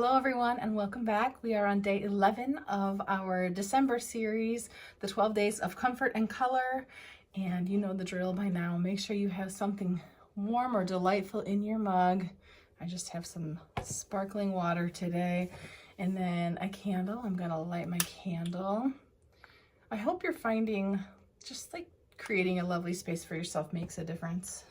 Hello everyone and welcome back. We are on day 11 of our December series, the 12 days of comfort and color. And you know the drill by now. Make sure you have something warm or delightful in your mug. I just have some sparkling water today. And then a candle. I'm gonna light my candle. I hope you're finding just like creating a lovely space for yourself makes a difference.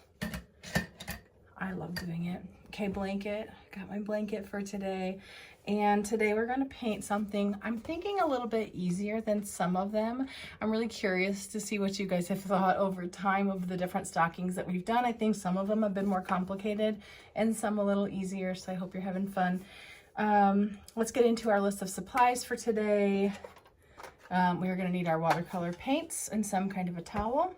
I love doing it. Okay, blanket. Got my blanket for today. And today we're going to paint something I'm thinking a little bit easier than some of them. I'm really curious to see what you guys have thought over time of the different stockings that we've done. I think some of them have been more complicated and some a little easier, so I hope you're having fun. Let's get into our list of supplies for today. We're going to need our watercolor paints and some kind of a towel.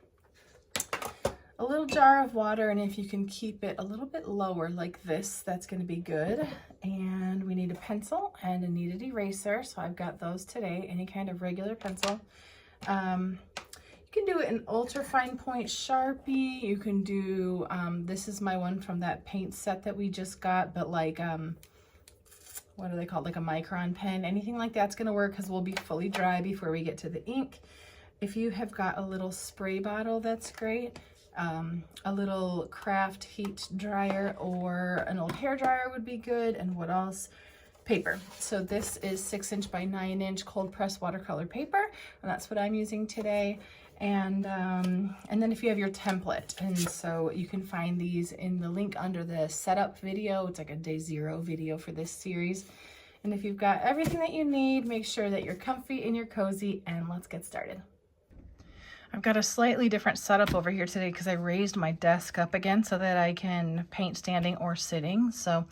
A little jar of water, and if you can keep it a little bit lower like this, that's going to be good. And we need a pencil and a kneaded eraser, so I've got those today. Any kind of regular pencil. You can do it in ultra fine point Sharpie. You can do this is my one from that paint set that we just got, but like what are they called, like a micron pen. Anything like that's going to work because we'll be fully dry before we get to the ink. If you have got a little spray bottle, that's great. A little craft heat dryer or an old hair dryer would be good. And what else? Paper. So this is 6" by 9" cold press watercolor paper, and that's what I'm using today. And then if you have your template, and so you can find these in the link under the setup video. It's like a day 0 video for this series. And if you've got everything that you need, make sure that you're comfy and you're cozy, and let's get started. I've got a slightly different setup over here today because I raised my desk up again so that I can paint standing or sitting. So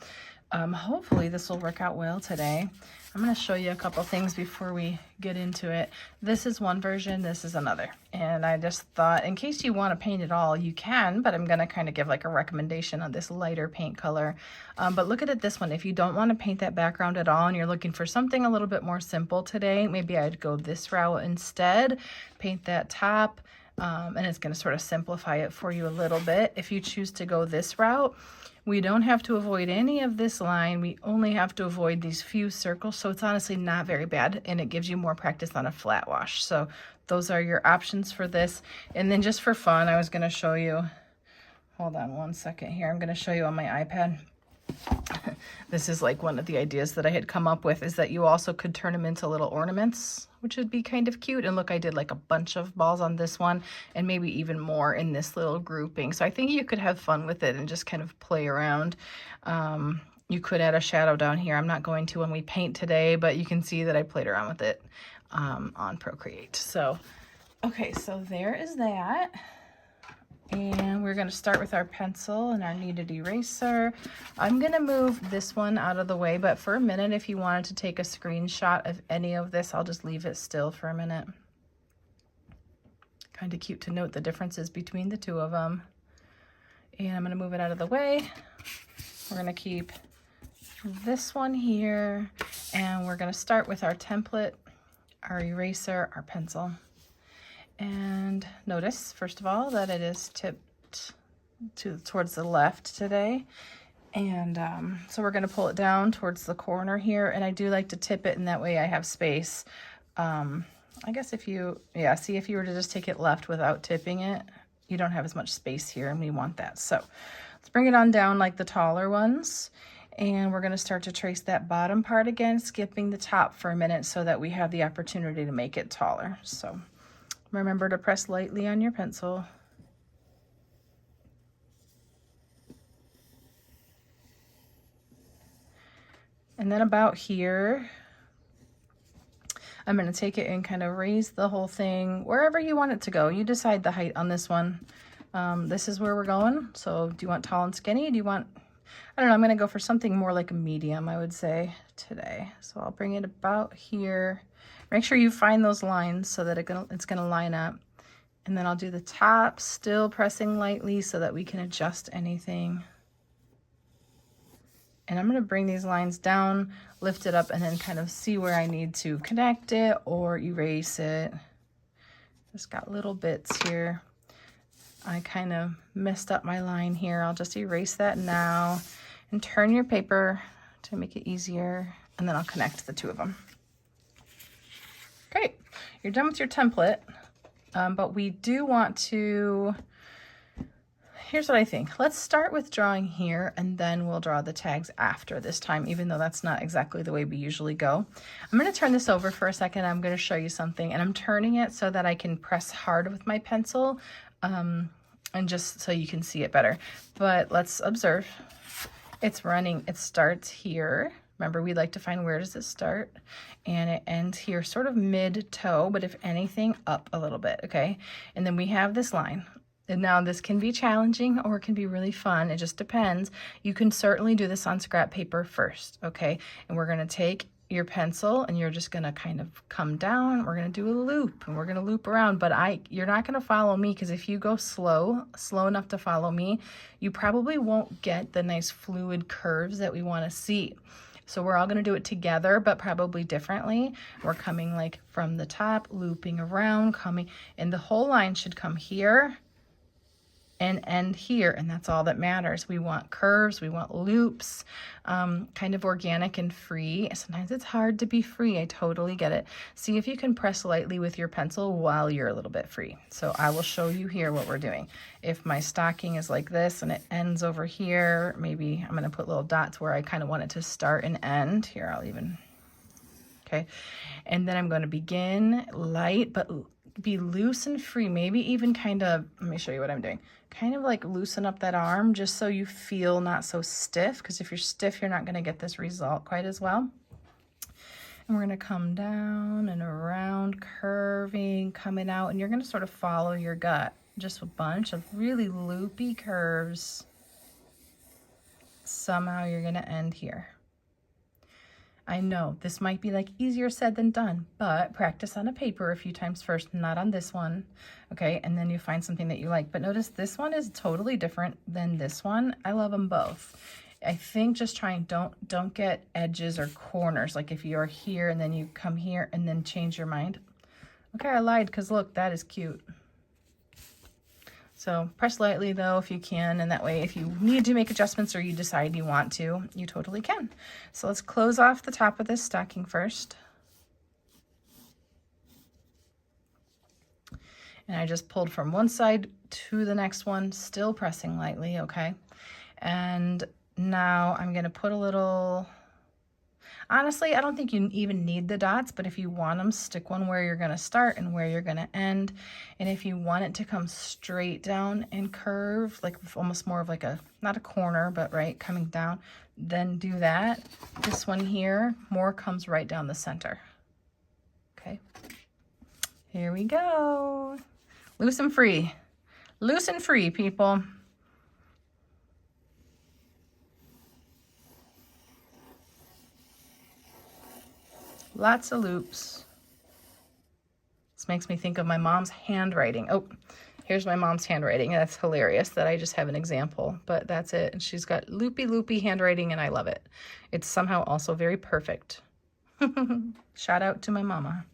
hopefully this will work out well today. I'm going to show you a couple things before we get into it. This is one version, this is another. And I just thought, in case you want to paint it all, you can, but I'm going to kind of give like a recommendation on this lighter paint color. But look at it this one. If you don't want to paint that background at all and you're looking for something a little bit more simple today, maybe I'd go this route instead. Paint that top, and it's going to sort of simplify it for you a little bit. If you choose to go this route, we don't have to avoid any of this line. We only have to avoid these few circles. So it's honestly not very bad, and it gives you more practice on a flat wash. So those are your options for this. And then just for fun, I was going to show you, hold on one second here. I'm going to show you on my iPad. This is like one of the ideas that I had come up with, is that you also could turn them into little ornaments, which would be kind of cute. And look, I did like a bunch of balls on this one and maybe even more in this little grouping. So I think you could have fun with it and just kind of play around. You could add a shadow down here. I'm not going to when we paint today, but you can see that I played around with it on Procreate. So, okay, so there is that. And we're going to start with our pencil and our kneaded eraser. I'm going to move this one out of the way, but for a minute, if you wanted to take a screenshot of any of this, I'll just leave it still for a minute. Kind of cute to note the differences between the two of them. And I'm going to move it out of the way. We're going to keep this one here, and we're going to start with our template, our eraser, our pencil. And notice, first of all, that it is tipped towards the left today. And so we're going to pull it down towards the corner here. And I do like to tip it, and that way I have space. I guess if you, yeah, see, if you were to just take it left without tipping it, you don't have as much space here, and we want that. So let's bring it on down like the taller ones. And we're going to start to trace that bottom part again, skipping the top for a minute so that we have the opportunity to make it taller. So remember to press lightly on your pencil. And then about here, I'm going to take it and kind of raise the whole thing wherever you want it to go. You decide the height on this one. This is where we're going. So do you want tall and skinny? Do you want, I don't know, I'm going to go for something more like a medium, I would say, today. So I'll bring it about here. Make sure you find those lines so that it's gonna line up. And then I'll do the top, still pressing lightly so that we can adjust anything. And I'm gonna bring these lines down, lift it up, and then kind of see where I need to connect it or erase it. Just got little bits here. I kind of messed up my line here. I'll just erase that now and turn your paper to make it easier, and then I'll connect the two of them. Great, you're done with your template, but we do want to, here's what I think. Let's start with drawing here, and then we'll draw the tags after this time, even though that's not exactly the way we usually go. I'm gonna turn this over for a second. I'm gonna show you something, and I'm turning it so that I can press hard with my pencil, and just so you can see it better. But let's observe. It's running, it starts here. Remember, we like to find where does it start, and it ends here, sort of mid-toe, but if anything, up a little bit, okay? And then we have this line. And now this can be challenging or it can be really fun. It just depends. You can certainly do this on scrap paper first, okay? And we're gonna take your pencil and you're just gonna kind of come down. We're gonna do a loop and we're gonna loop around, but you're not gonna follow me, because if you go slow enough to follow me, you probably won't get the nice fluid curves that we wanna see. So we're all gonna do it together, but probably differently. We're coming like from the top, looping around, coming, and the whole line should come here and end here, and that's all that matters. We want curves, we want loops, kind of organic and free. Sometimes it's hard to be free, I totally get it. See if you can press lightly with your pencil while you're a little bit free. So I will show you here what we're doing. If my stocking is like this and it ends over here, maybe I'm gonna put little dots where I kind of want it to start and end. Here, I'll even, okay. And then I'm gonna begin light, but be loose and free, maybe even kind of, let me show you what I'm doing. Kind of like loosen up that arm just so you feel not so stiff, because if you're stiff, you're not gonna get this result quite as well. And we're gonna come down and around, curving, coming out, and you're gonna sort of follow your gut. Just a bunch of really loopy curves. Somehow you're gonna end here. I know this might be like easier said than done, but practice on a paper a few times first, not on this one, okay? And then you find something that you like. But notice this one is totally different than this one. I love them both. I think just try and don't get edges or corners. Like if you're here and then you come here and then change your mind. Okay, I lied, because look, that is cute. So press lightly though if you can, and that way if you need to make adjustments or you decide you want to, you totally can. So let's close off the top of this stocking first. And I just pulled from one side to the next one, still pressing lightly, okay? And now I'm gonna put a little, honestly, I don't think you even need the dots, but if you want them, stick one where you're gonna start and where you're gonna end. And if you want it to come straight down and curve, like almost more of like a, not a corner, but right, coming down, then do that. This one here, more comes right down the center. Okay, here we go. Loose and free. Loose and free, people. Lots of loops. This makes me think of my mom's handwriting. Oh, here's my mom's handwriting. That's hilarious that I just have an example, but that's it. And she's got loopy handwriting and I love it. It's somehow also very perfect. Shout out to my mama.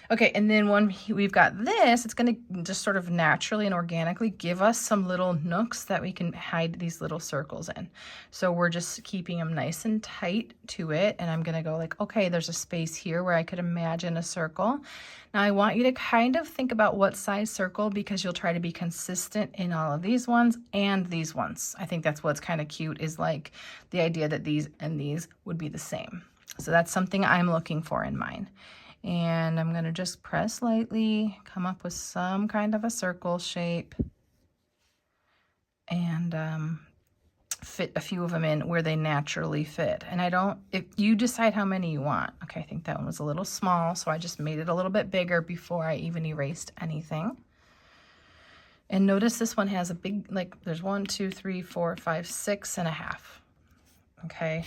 Okay, and then when we've got this, it's gonna just sort of naturally and organically give us some little nooks that we can hide these little circles in. So we're just keeping them nice and tight to it. And I'm gonna go like, okay, there's a space here where I could imagine a circle. Now I want you to kind of think about what size circle, because you'll try to be consistent in all of these ones and these ones. I think that's what's kind of cute, is like the idea that these and these would be the same. So that's something I'm looking for in mine. And I'm gonna just press lightly, come up with some kind of a circle shape, and fit a few of them in where they naturally fit. And if you decide how many you want. Okay, I think that one was a little small, so I just made it a little bit bigger before I even erased anything. And notice this one has a big, like there's 1, 2, 3, 4, 5, 6.5. Okay,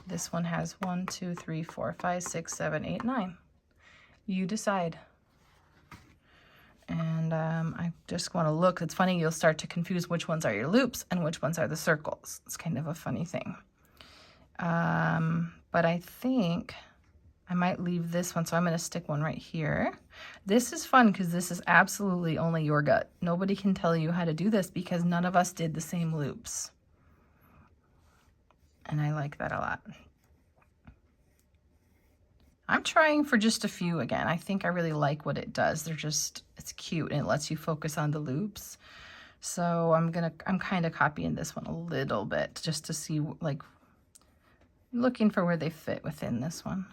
this one has 1, 2, 3, 4, 5, 6, 7, 8, 9. You decide. And I just want to look. It's funny, you'll start to confuse which ones are your loops and which ones are the circles. It's kind of a funny thing. But I think I might leave this one, so I'm going to stick one right here. This is fun because this is absolutely only your gut. Nobody can tell you how to do this because none of us did the same loops. and I like that a lot. I'm trying for just a few again. I think I really like what it does. It's cute and it lets you focus on the loops. So I'm kind of copying this one a little bit just to see, like, looking for where they fit within this one.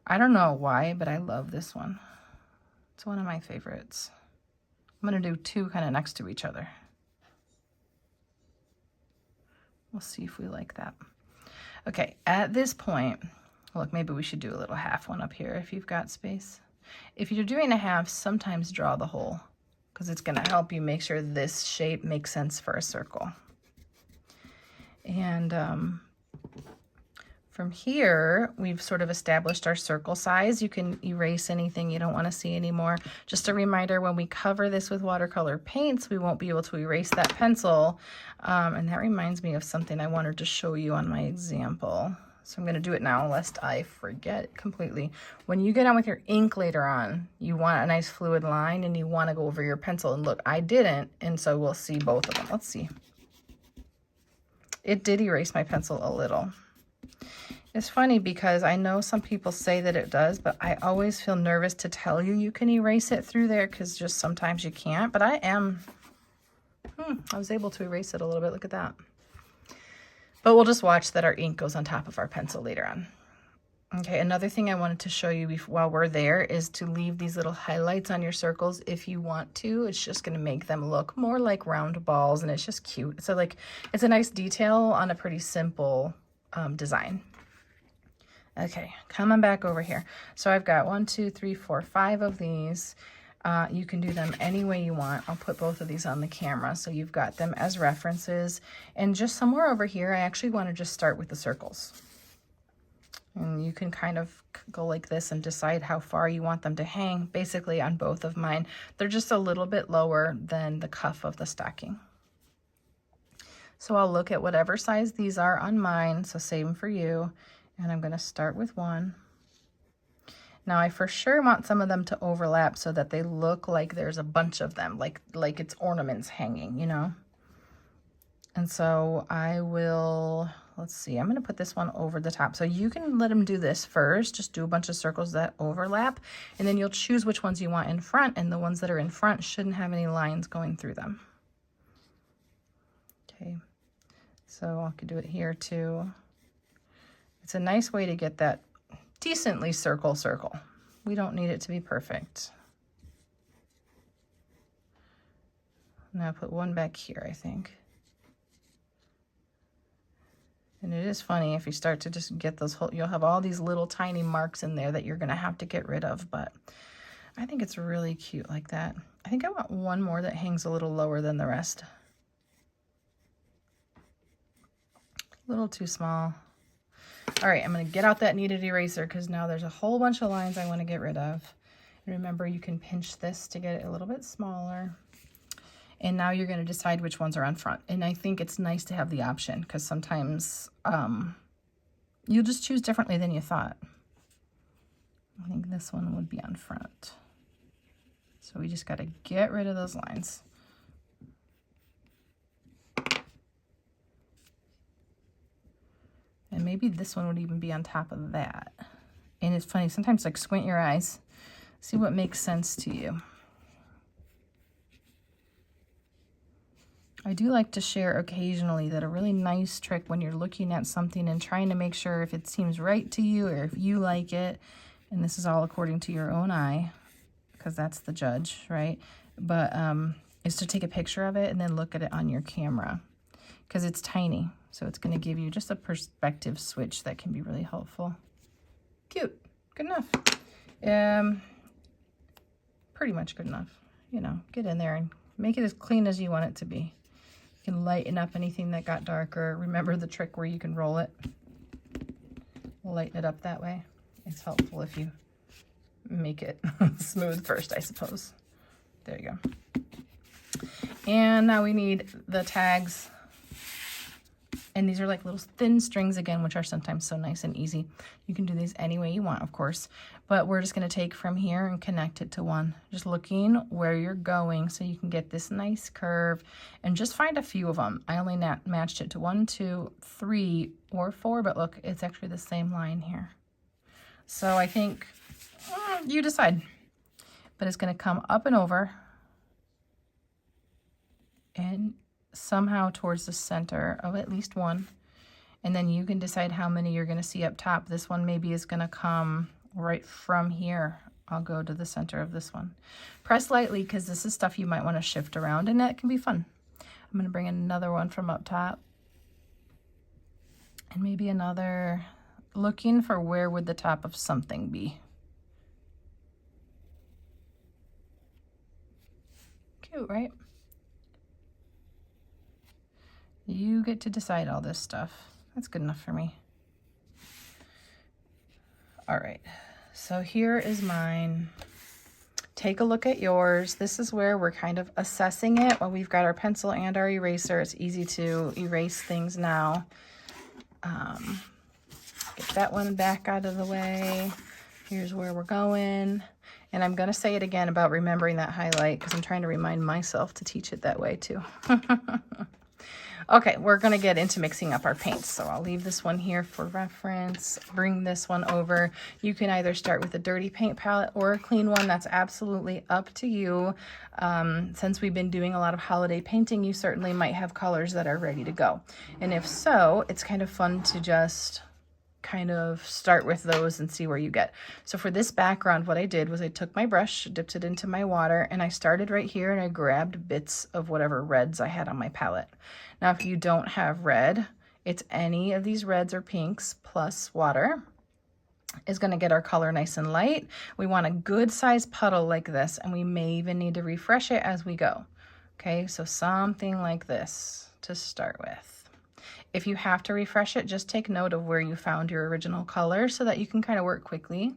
I don't know why, but I love this one. It's one of my favorites. I'm gonna do two kind of next to each other. We'll see if we like that. Okay, at this point, look, maybe we should do a little half one up here if you've got space. If you're doing a half, sometimes draw the whole, because it's gonna help you make sure this shape makes sense for a circle. And from here, we've sort of established our circle size. You can erase anything you don't want to see anymore. Just a reminder, when we cover this with watercolor paints, we won't be able to erase that pencil. And that reminds me of something I wanted to show you on my example. So I'm going to do it now, lest I forget completely. When you get on with your ink later on, you want a nice fluid line and you want to go over your pencil. And look, I didn't, and so we'll see both of them. Let's see. It did erase my pencil a little. It's funny because I know some people say that it does, but I always feel nervous to tell you you can erase it through there because just sometimes you can't. But I was able to erase it a little bit. Look at that. But we'll just watch that our ink goes on top of our pencil later on. Okay, another thing I wanted to show you while we're there is to leave these little highlights on your circles if you want to. It's just going to make them look more like round balls, and it's just cute. So like, it's a nice detail on a pretty simple design. Okay, coming back over here. So I've got 1, 2, 3, 4, 5 of these. You can do them any way you want. I'll put both of these on the camera so you've got them as references. And just somewhere over here, I actually want to just start with the circles. And you can kind of go like this and decide how far you want them to hang. Basically on both of mine, they're just a little bit lower than the cuff of the stocking. So I'll look at whatever size these are on mine, so same for you. And I'm going to start with one. Now I for sure want some of them to overlap so that they look like there's a bunch of them, like it's ornaments hanging, you know? And so I will, let's see, I'm going to put this one over the top. So you can let them do this first, just do a bunch of circles that overlap, and then you'll choose which ones you want in front, and the ones that are in front shouldn't have any lines going through them. Okay, so I could do it here too. It's a nice way to get that decently circle. We don't need it to be perfect. Now put one back here, I think. And it is funny if you start to just get those whole, you'll have all these little tiny marks in there that you're going to have to get rid of, but I think it's really cute like that. I think I want one more that hangs a little lower than the rest. A little too small. All right, I'm going to get out that kneaded eraser because now there's a whole bunch of lines I want to get rid of. And remember, you can pinch this to get it a little bit smaller. And now you're going to decide which ones are on front. And I think it's nice to have the option because sometimes you'll just choose differently than you thought. I think this one would be on front. So we just got to get rid of those lines. And maybe this one would even be on top of that. And it's funny, sometimes like squint your eyes, see what makes sense to you. I do like to share occasionally that a really nice trick when you're looking at something and trying to make sure if it seems right to you or if you like it, and this is all according to your own eye, because that's the judge, right? But is to take a picture of it and then look at it on your camera because it's tiny. So it's going to give you just a perspective switch that can be really helpful. Cute. Good enough. Pretty much good enough. You know, get in there and make it as clean as you want it to be. You can lighten up anything that got darker. Remember the trick where you can roll it. Lighten it up that way. It's helpful if you make it smooth first, I suppose. There you go. And now we need the tags And these are like little thin strings again, which are sometimes so nice and easy. You can do these any way you want, of course, but we're just going to take from here and connect it to one, just looking where you're going so you can get this nice curve, and just find a few of them. I only matched it to 1, 2, 3, or 4, but look, it's actually the same line here. So I think you decide, but it's going to come up and over and somehow towards the center of at least one, and then you can decide how many you're going to see up top. This one maybe is going to come right from here. I'll go to the center of this one. Press lightly because this is stuff you might want to shift around, and that can be fun. I'm going to bring another one from up top, and maybe another, looking for where would the top of something be. Cute, right? You get to decide all this stuff. That's good enough for me. All right, so here is mine. Take a look at yours. This is where we're kind of assessing it. Well, we've got our pencil and our eraser. It's easy to erase things now. Get that one back out of the way. Here's where we're going. And I'm gonna say it again about remembering that highlight because I'm trying to remind myself to teach it that way too. Okay, we're gonna get into mixing up our paints. So I'll leave this one here for reference, bring this one over. You can either start with a dirty paint palette or a clean one. That's absolutely up to you. Since we've been doing a lot of holiday painting, you certainly might have colors that are ready to go. And if so, it's kind of fun to just kind of start with those and see where you get. So for this background, what I did was I took my brush, dipped it into my water, and I started right here and I grabbed bits of whatever reds I had on my palette. Now, if you don't have red, it's any of these reds or pinks plus water is going to get our color nice and light. We want a good size puddle like this, and we may even need to refresh it as we go. Okay, so something like this to start with. If you have to refresh it, just take note of where you found your original color so that you can kind of work quickly.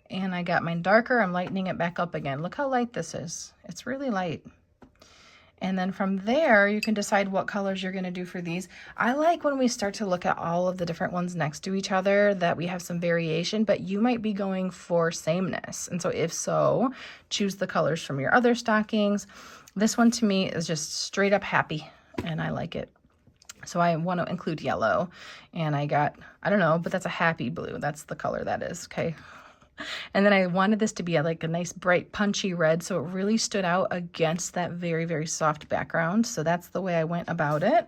And I got mine darker. I'm lightening it back up again. Look how light this is. It's really light. And then from there, you can decide what colors you're going to do for these. I like when we start to look at all of the different ones next to each other that we have some variation, but you might be going for sameness. And so if so, choose the colors from your other stockings. This one to me is just straight up happy, and I like it. So I want to include yellow, and I got, I don't know, but that's a happy blue. That's the color that is, okay? And then I wanted this to be like a nice bright punchy red, so it really stood out against that very, very soft background. So that's the way I went about it.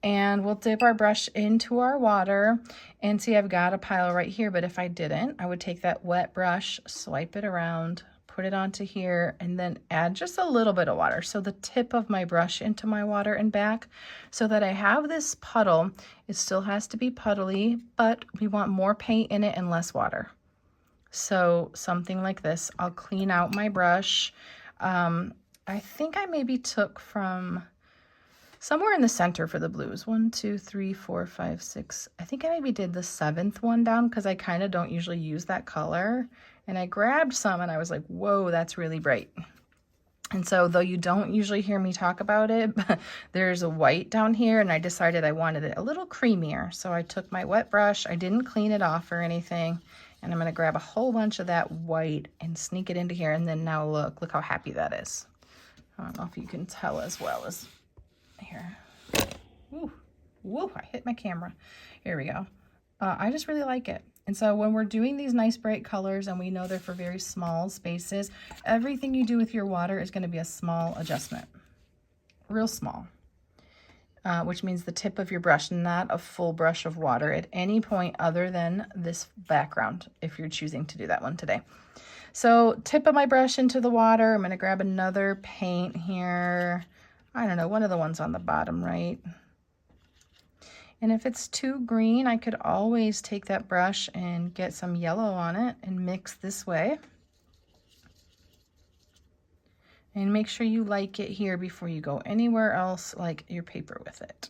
And we'll dip our brush into our water, and see, I've got a pile right here, but if I didn't, I would take that wet brush, swipe it around, put it onto here, and then add just a little bit of water. So the tip of my brush into my water and back, so that I have this puddle. It still has to be puddly, but we want more paint in it and less water. So something like this. I'll clean out my brush. I think I maybe took from somewhere in the center for the blues. 1, 2, 3, 4, 5, 6. I think I maybe did the 7th one down because I kind of don't usually use that color. And I grabbed some and I was like, whoa, that's really bright. And so though you don't usually hear me talk about it, there's a white down here, and I decided I wanted it a little creamier. So I took my wet brush. I didn't clean it off or anything. And I'm going to grab a whole bunch of that white and sneak it into here. And then now look how happy that is. I don't know if you can tell as well as here. Woo, I hit my camera. Here we go. I just really like it. And so when we're doing these nice bright colors, and we know they're for very small spaces, everything you do with your water is going to be a small adjustment. Real small. Which means the tip of your brush, not a full brush of water at any point other than this background, if you're choosing to do that one today. So tip of my brush into the water. I'm going to grab another paint here. I don't know, one of the ones on the bottom right. And if it's too green, I could always take that brush and get some yellow on it and mix this way. And make sure you like it here before you go anywhere else, like your paper with it.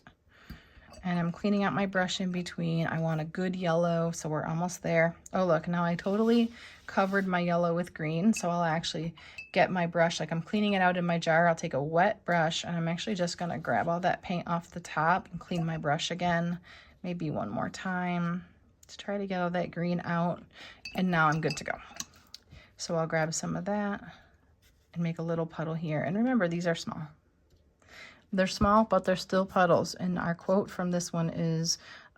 And I'm cleaning out my brush in between. I want a good yellow, so we're almost there. Oh, look, now I totally covered my yellow with green, so I'll actually get my brush, like I'm cleaning it out in my jar. I'll take a wet brush, and I'm actually just gonna grab all that paint off the top and clean my brush again, maybe one more time, to try to get all that green out, and now I'm good to go. So I'll grab some of that and make a little puddle here. And remember, these are small. They're small, but they're still puddles. And our quote from this one is,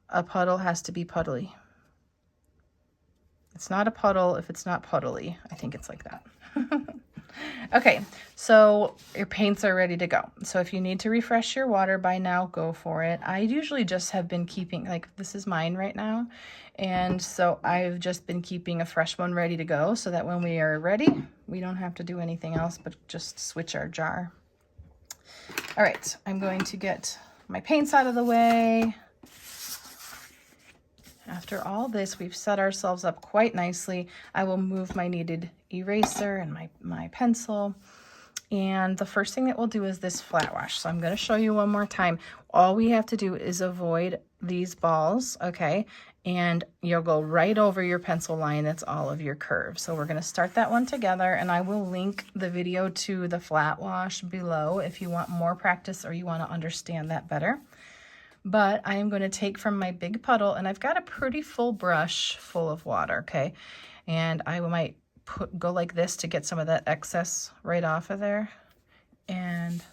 a puddle has to be puddly. It's not a puddle if it's not puddly. I think it's like that. Okay, so your paints are ready to go. So if you need to refresh your water by now, go for it. I usually just have been keeping, like this is mine right now. And so I've just been keeping a fresh one ready to go so that when we are ready, we don't have to do anything else but just switch our jar. All right, I'm going to get my paints out of the way. After all this, we've set ourselves up quite nicely. I will move my needed eraser and my pencil. And the first thing that we'll do is this flat wash. So I'm going to show you one more time. All we have to do is avoid these balls, okay? And you'll go right over your pencil line. That's all of your curve. So we're going to start that one together, and I will link the video to the flat wash below if you want more practice or you want to understand that better. But I am going to take from my big puddle, and I've got a pretty full brush full of water, okay? And I might go like this to get some of that excess right off of there. And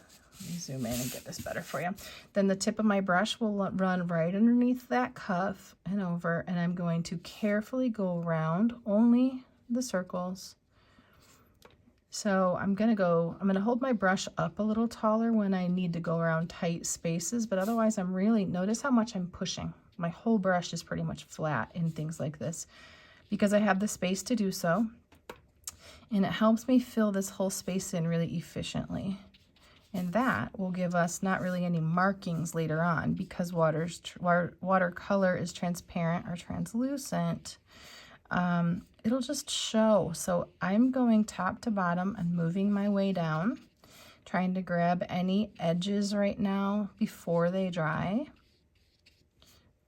let me zoom in and get this better for you. Then the tip of my brush will run right underneath that cuff and over, and I'm going to carefully go around only the circles. So I'm going to hold my brush up a little taller when I need to go around tight spaces, but otherwise notice how much I'm pushing. My whole brush is pretty much flat in things like this because I have the space to do so. And it helps me fill this whole space in really efficiently. And that will give us not really any markings later on because watercolor is transparent or translucent. It'll just show. So I'm going top to bottom and moving my way down, trying to grab any edges right now before they dry.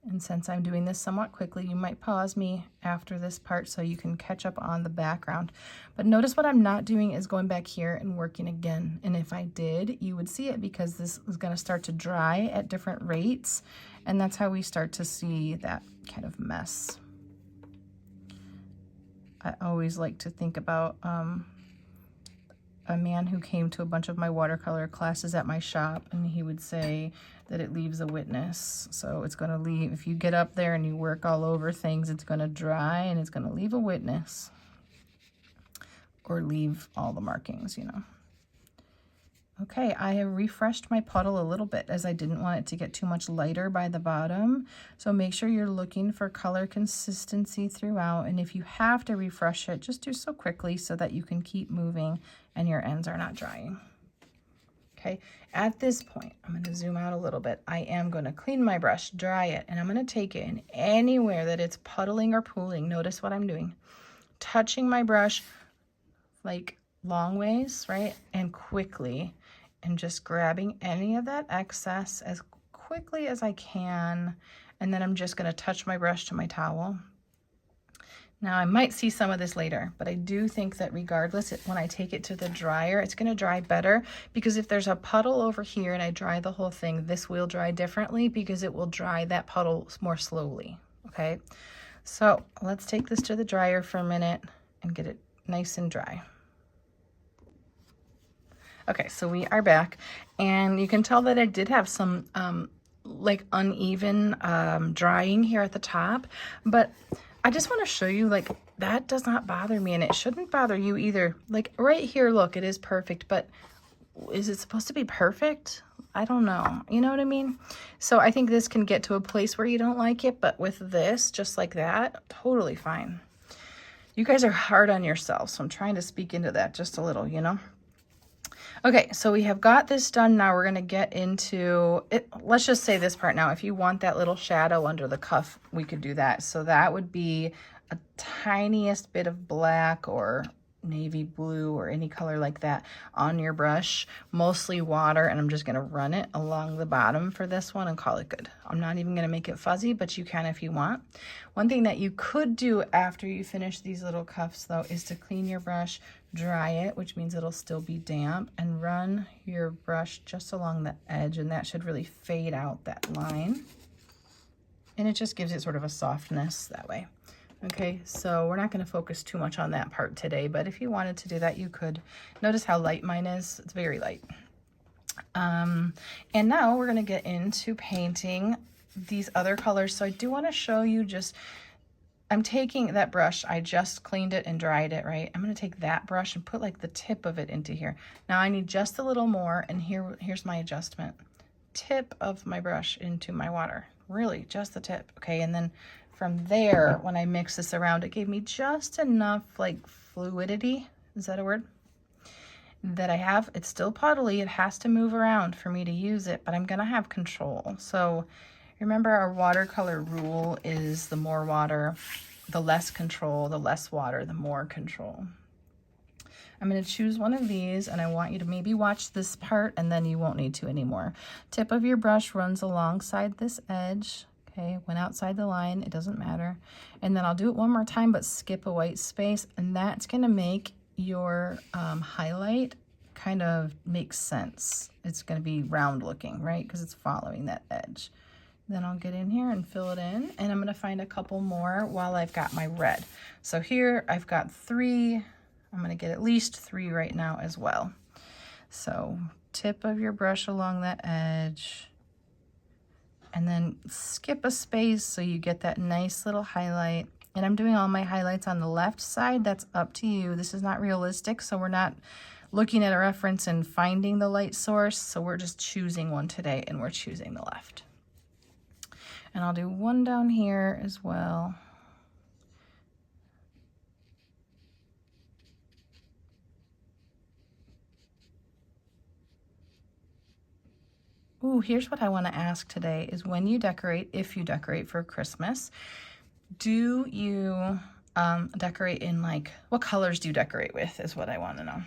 And since I'm doing this somewhat quickly, you might pause me after this part so you can catch up on the background. But notice what I'm not doing is going back here and working again. And if I did, you would see it because this is going to start to dry at different rates. And that's how we start to see that kind of mess. I always like to think about a man who came to a bunch of my watercolor classes at my shop, and he would say that it leaves a witness. So it's going to leave, if you get up there and you work all over things, it's going to dry and it's going to leave a witness or leave all the markings, you know. Okay, I have refreshed my puddle a little bit as I didn't want it to get too much lighter by the bottom. So make sure you're looking for color consistency throughout. And if you have to refresh it, just do so quickly so that you can keep moving and your ends are not drying. Okay, at this point, I'm going to zoom out a little bit. I am going to clean my brush, dry it, and I'm going to take it in anywhere that it's puddling or pooling. Notice what I'm doing. Touching my brush like long ways, right? And quickly. And just grabbing any of that excess as quickly as I can. And then I'm just going to touch my brush to my towel. Now I might see some of this later, but I do think that regardless, when I take it to the dryer, it's going to dry better because if there's a puddle over here and I dry the whole thing, this will dry differently because it will dry that puddle more slowly. Okay. So let's take this to the dryer for a minute and get it nice and dry. Okay, so we are back, and you can tell that I did have some like uneven drying here at the top, but I just want to show you, like, that does not bother me, and it shouldn't bother you either. Like right here, look, it is perfect, but is it supposed to be perfect? I don't know. You know what I mean? So I think this can get to a place where you don't like it, but with this, just like that, totally fine. You guys are hard on yourselves, so I'm trying to speak into that just a little, you know? Okay, so we have got this done. Now we're going to get into it. Let's just say this part now. If you want that little shadow under the cuff, we could do that. So that would be a tiniest bit of black or navy blue or any color like that on your brush, mostly water, and I'm just gonna run it along the bottom for this one and call it good. I'm not even gonna make it fuzzy, but you can if you want. One thing that you could do after you finish these little cuffs though is to clean your brush, dry it, which means it'll still be damp, and run your brush just along the edge, and that should really fade out that line. And it just gives it sort of a softness that way. Okay, so we're not going to focus too much on that part today, but if you wanted to do that, you could. Notice how light mine is. It's very light. And now we're going to get into painting these other colors. So I do want to show you just, I'm taking that brush, I just cleaned it and dried it, right? I'm going to take that brush and put like the tip of it into here. Now I need just a little more, and here's my adjustment. Tip of my brush into my water. Really, just the tip, okay? And then from there, when I mix this around, it gave me just enough like fluidity, is that a word? That I have. It's still puddly, it has to move around for me to use it, but I'm gonna have control. So remember our watercolor rule is the more water, the less control, the less water, the more control. I'm going to choose one of these, and I want you to maybe watch this part, and then you won't need to anymore. Tip of your brush runs alongside this edge. Okay, went outside the line, it doesn't matter. And then I'll do it one more time, but skip a white space, and that's going to make your highlight kind of make sense. It's going to be round looking, right? Because it's following that edge. Then I'll get in here and fill it in, and I'm going to find a couple more while I've got my red. So here I've got 3. I'm going to get at least 3 right now as well. So tip of your brush along that edge, and then skip a space so you get that nice little highlight. And I'm doing all my highlights on the left side. That's up to you. This is not realistic, so we're not looking at a reference and finding the light source. So we're just choosing one today, and we're choosing the left. And I'll do one down here as well. Ooh, here's what I want to ask today is when you decorate, if you decorate for Christmas, do you decorate in like, what colors do you decorate with is what I want to know.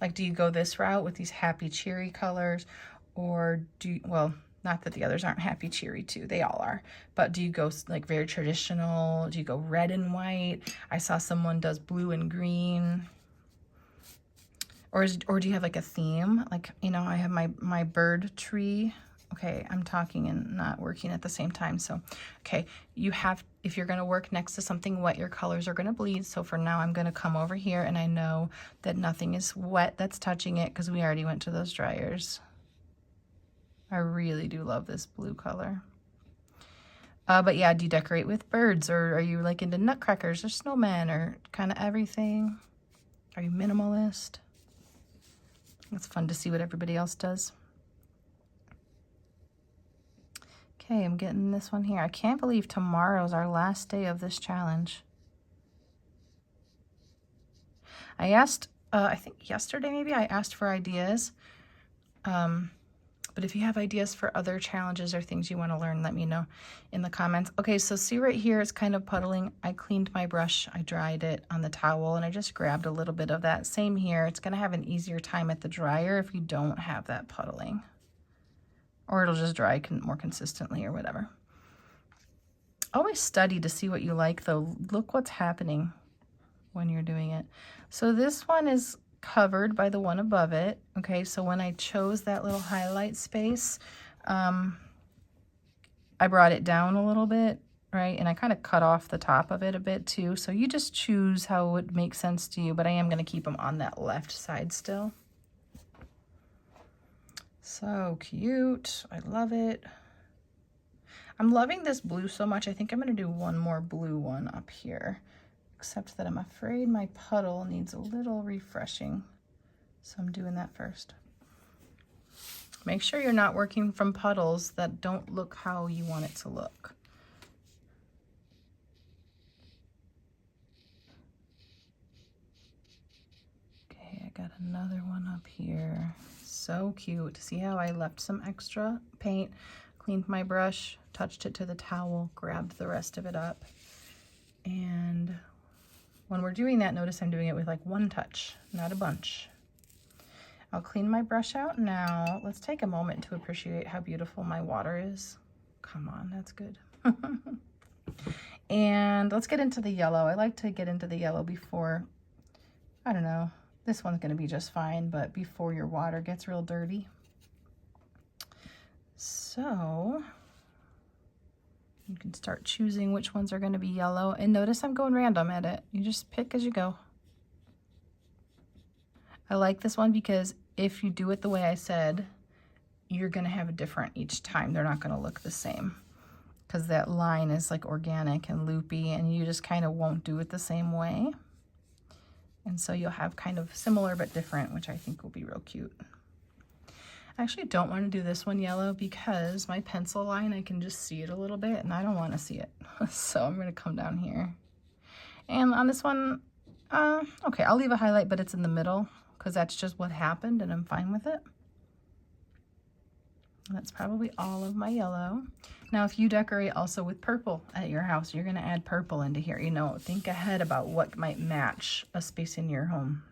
Like, do you go this route with these happy, cheery colors, or do you, well, not that the others aren't happy, cheery too, they all are, but do you go like very traditional? Do you go red and white? I saw someone does blue and green. Or do you have like a theme? Like, you know, I have my bird tree. Okay, I'm talking and not working at the same time. So, okay, you have, if you're gonna work next to something wet, your colors are gonna bleed. So for now, I'm gonna come over here, and I know that nothing is wet that's touching it because we already went to those dryers. I really do love this blue color. But yeah, do you decorate with birds, or are you like into nutcrackers or snowmen or kind of everything? Are you minimalist? It's fun to see what everybody else does. Okay, I'm getting this one here. I can't believe tomorrow's our last day of this challenge. I asked, I think yesterday maybe, I asked for ideas. But if you have ideas for other challenges or things you want to learn, let me know in the comments. Okay, so see right here, it's kind of puddling. I cleaned my brush, I dried it on the towel, and I just grabbed a little bit of that. Same here, it's going to have an easier time at the dryer if you don't have that puddling. Or it'll just dry more consistently or whatever. Always study to see what you like though. Look what's happening when you're doing it. So this one is covered by the one above it. Okay, so when I chose that little highlight space, I brought it down a little bit, right? And I kind of cut off the top of it a bit too. So you just choose how it makes sense to you, but I am going to keep them on that left side still. So cute. I love it. I'm loving this blue so much. I think I'm going to do one more blue one up here. Except that I'm afraid my puddle needs a little refreshing. So I'm doing that first. Make sure you're not working from puddles that don't look how you want it to look. Okay, I got another one up here. So cute. See how I left some extra paint, cleaned my brush, touched it to the towel, grabbed the rest of it up, and when we're doing that, notice I'm doing it with like one touch, not a bunch. I'll clean my brush out now. Let's take a moment to appreciate how beautiful my water is. Come on, that's good. And let's get into the yellow. I like to get into the yellow before, I don't know, this one's gonna be just fine, but before your water gets real dirty. So you can start choosing which ones are gonna be yellow. And notice I'm going random at it. You just pick as you go. I like this one because if you do it the way I said, you're gonna have a different each time. They're not gonna look the same because that line is like organic and loopy, and you just kind of won't do it the same way. And so you'll have kind of similar but different, which I think will be real cute. I actually don't want to do this one yellow because my pencil line, I can just see it a little bit and I don't want to see it. So I'm going to come down here. And on this one, okay, I'll leave a highlight, but it's in the middle because that's just what happened and I'm fine with it. That's probably all of my yellow. Now, if you decorate also with purple at your house, you're going to add purple into here. You know, think ahead about what might match a space in your home,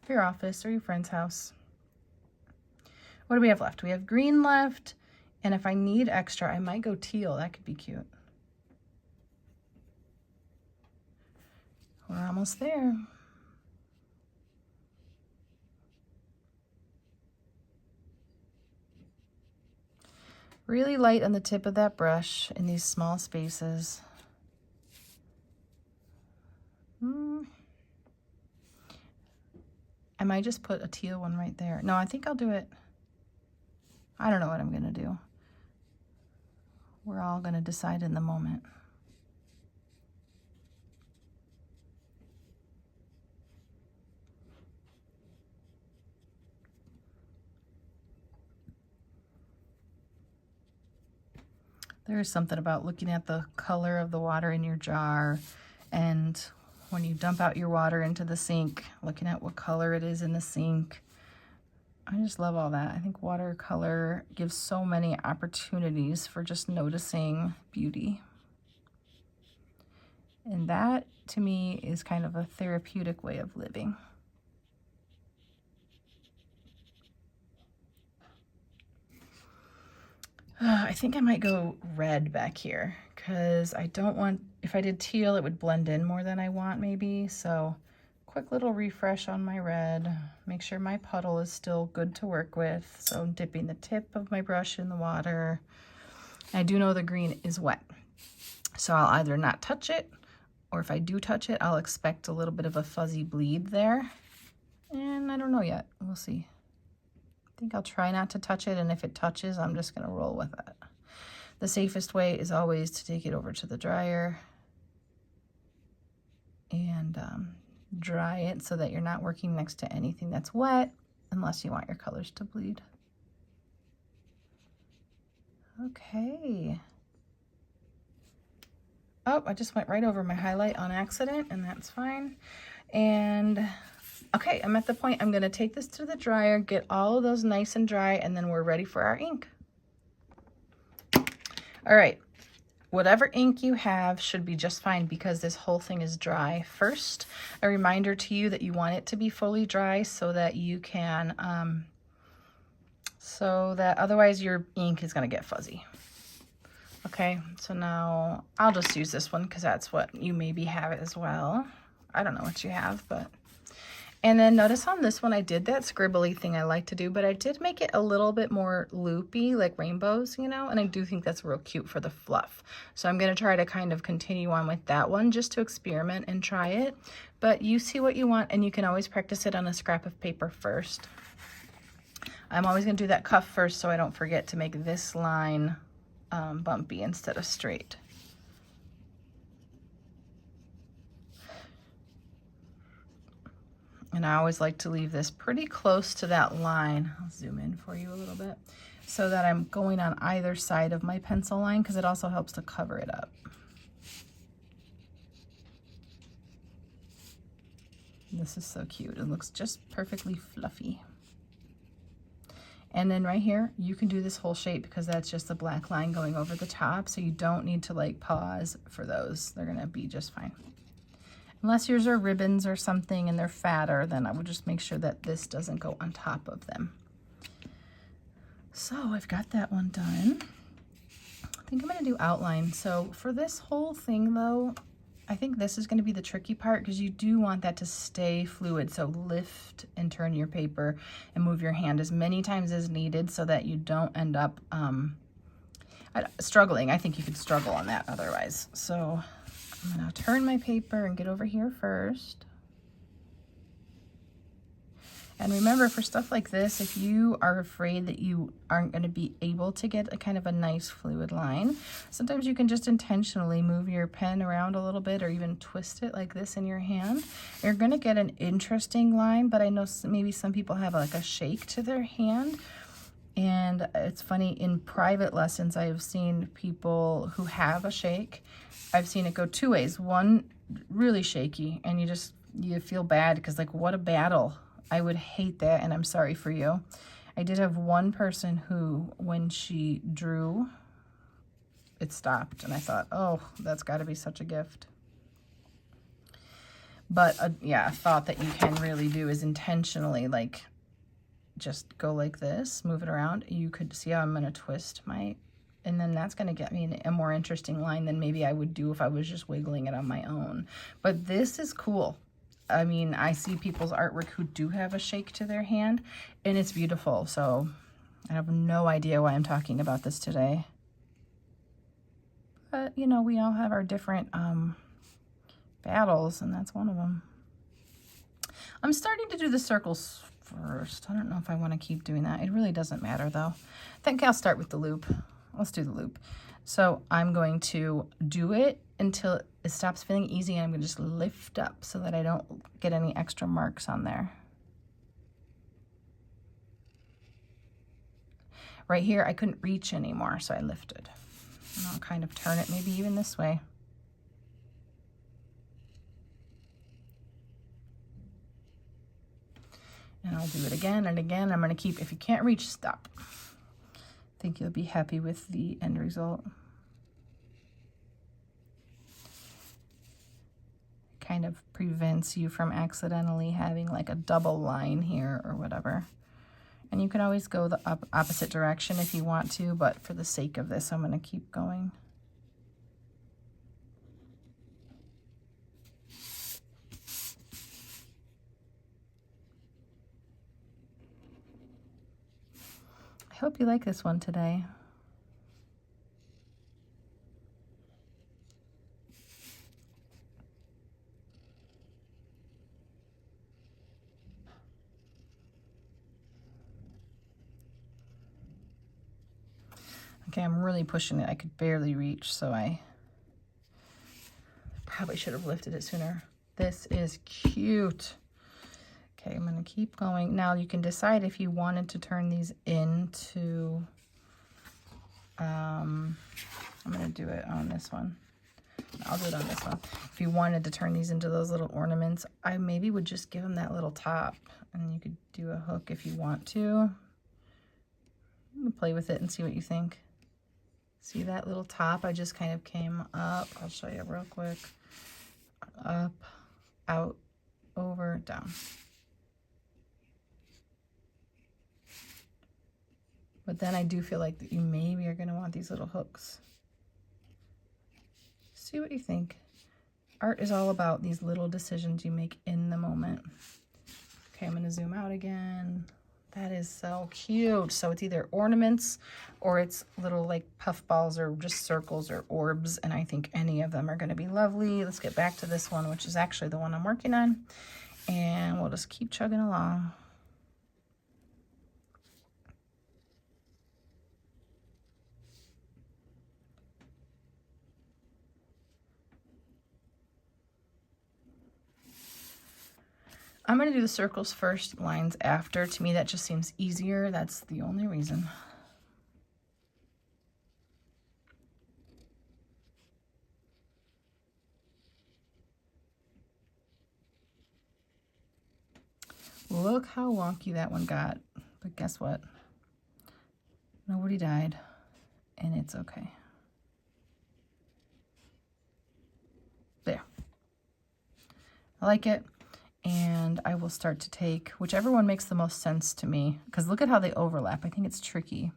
or your office, or your friend's house. What do we have left? We have green left, and if I need extra, I might go teal. That could be cute. We're almost there. Really light on the tip of that brush in these small spaces. I might just put a teal one right there. No, I think I'll do it. I don't know what I'm gonna do. We're all gonna decide in the moment. There is something about looking at the color of the water in your jar, and when you dump out your water into the sink, looking at what color it is in the sink. I just love all that. I think watercolor gives so many opportunities for just noticing beauty. And that, to me, is kind of a therapeutic way of living. I think I might go red back here because I don't want, if I did teal, it would blend in more than I want maybe. So quick little refresh on my red. Make sure my puddle is still good to work with. So I'm dipping the tip of my brush in the water. I do know the green is wet. So I'll either not touch it, or if I do touch it, I'll expect a little bit of a fuzzy bleed there. And I don't know yet. We'll see. I think I'll try not to touch it, and if it touches, I'm just going to roll with it. The safest way is always to take it over to the dryer and dry it so that you're not working next to anything that's wet, unless you want your colors to bleed. Okay. Oh, I just went right over my highlight on accident, and that's fine. And okay, I'm at the point I'm gonna take this to the dryer, get all of those nice and dry, and then we're ready for our ink. All right, whatever ink you have should be just fine because this whole thing is dry. First, a reminder to you that you want it to be fully dry so that you can, so that otherwise your ink is gonna get fuzzy. Okay, so now I'll just use this one because that's what you maybe have as well. I don't know what you have, but. And then notice on this one, I did that scribbly thing I like to do, but I did make it a little bit more loopy, like rainbows, you know, and I do think that's real cute for the fluff. So I'm gonna try to kind of continue on with that one just to experiment and try it. But you see what you want, and you can always practice it on a scrap of paper first. I'm always gonna do that cuff first so I don't forget to make this line bumpy instead of straight. And I always like to leave this pretty close to that line. I'll zoom in for you a little bit so that I'm going on either side of my pencil line because it also helps to cover it up. This is so cute. It looks just perfectly fluffy. And then right here, you can do this whole shape because that's just a black line going over the top. So you don't need to like pause for those. They're gonna be just fine. Unless yours are ribbons or something and they're fatter, then I would just make sure that this doesn't go on top of them. So I've got that one done. I think I'm gonna do outline. So for this whole thing though, I think this is gonna be the tricky part because you do want that to stay fluid. So lift and turn your paper and move your hand as many times as needed so that you don't end up struggling. I think you could struggle on that otherwise. So I'm gonna turn my paper and get over here first. And remember, for stuff like this, if you are afraid that you aren't going to be able to get a kind of a nice fluid line, sometimes you can just intentionally move your pen around a little bit or even twist it like this in your hand. You're going to get an interesting line, but I know maybe some people have like a shake to their hand. And it's funny, in private lessons, I have seen people who have a shake. I've seen it go two ways. One, really shaky, and you feel bad because like, what a battle. I would hate that, and I'm sorry for you. I did have one person who, when she drew, it stopped, and I thought, oh, that's got to be such a gift. But yeah, a thought that you can really do is intentionally, like, just go like this, move it around. You could see how I'm going to twist my, and then that's going to get me a more interesting line than maybe I would do if I was just wiggling it on my own. But this is cool. I mean, I see people's artwork who do have a shake to their hand, and it's beautiful. So I have no idea why I'm talking about this today. But, you know, we all have our different battles, and that's one of them. I'm starting to do the circles first. I don't know if I want to keep doing that. It really doesn't matter, though. I think I'll start with the loop. Let's do the loop. So I'm going to do it until it stops feeling easy, and I'm going to just lift up so that I don't get any extra marks on there. Right here, I couldn't reach anymore, so I lifted. And I'll kind of turn it maybe even this way. And I'll do it again and again. I'm going to keep, if you can't reach, stop. I think you'll be happy with the end result. Kind of prevents you from accidentally having like a double line here or whatever. And you can always go the opposite direction if you want to, but for the sake of this, I'm going to keep going. I hope you like this one today. Okay, I'm really pushing it. I could barely reach, so I probably should have lifted it sooner. This is cute. Okay, I'm going to keep going. Now you can decide if you wanted to turn these into, I'm going to do it on this one. I'll do it on this one. If you wanted to turn these into those little ornaments, I maybe would just give them that little top, and you could do a hook if you want to. Play with it and see what you think. See that little top? I just kind of came up. I'll show you real quick. Up, out, over, down. But then I do feel like that you maybe are going to want these little hooks. See what you think. Art is all about these little decisions you make in the moment. Okay, I'm going to zoom out again. That is so cute. So it's either ornaments or it's little like puff balls or just circles or orbs. And I think any of them are going to be lovely. Let's get back to this one, which is actually the one I'm working on. And we'll just keep chugging along. I'm going to do the circles first, lines after. To me, that just seems easier. That's the only reason. Look how wonky that one got. But guess what? Nobody died, and it's okay. There. I like it. And I will start to take whichever one makes the most sense to me, because look at how they overlap. I think it's tricky.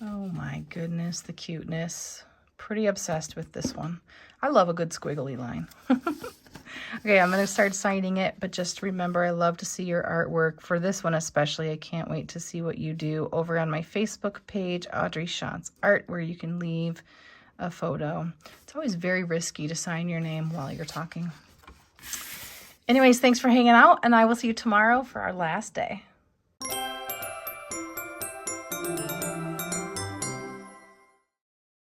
Oh my goodness, the cuteness. Pretty obsessed with this one. I love a good squiggly line. Okay, I'm going to start signing it, but just remember, I love to see your artwork. For this one especially, I can't wait to see what you do over on my Facebook page, Audrey Schott's Art, where you can leave a photo. It's always very risky to sign your name while you're talking. Anyways, thanks for hanging out, and I will see you tomorrow for our last day.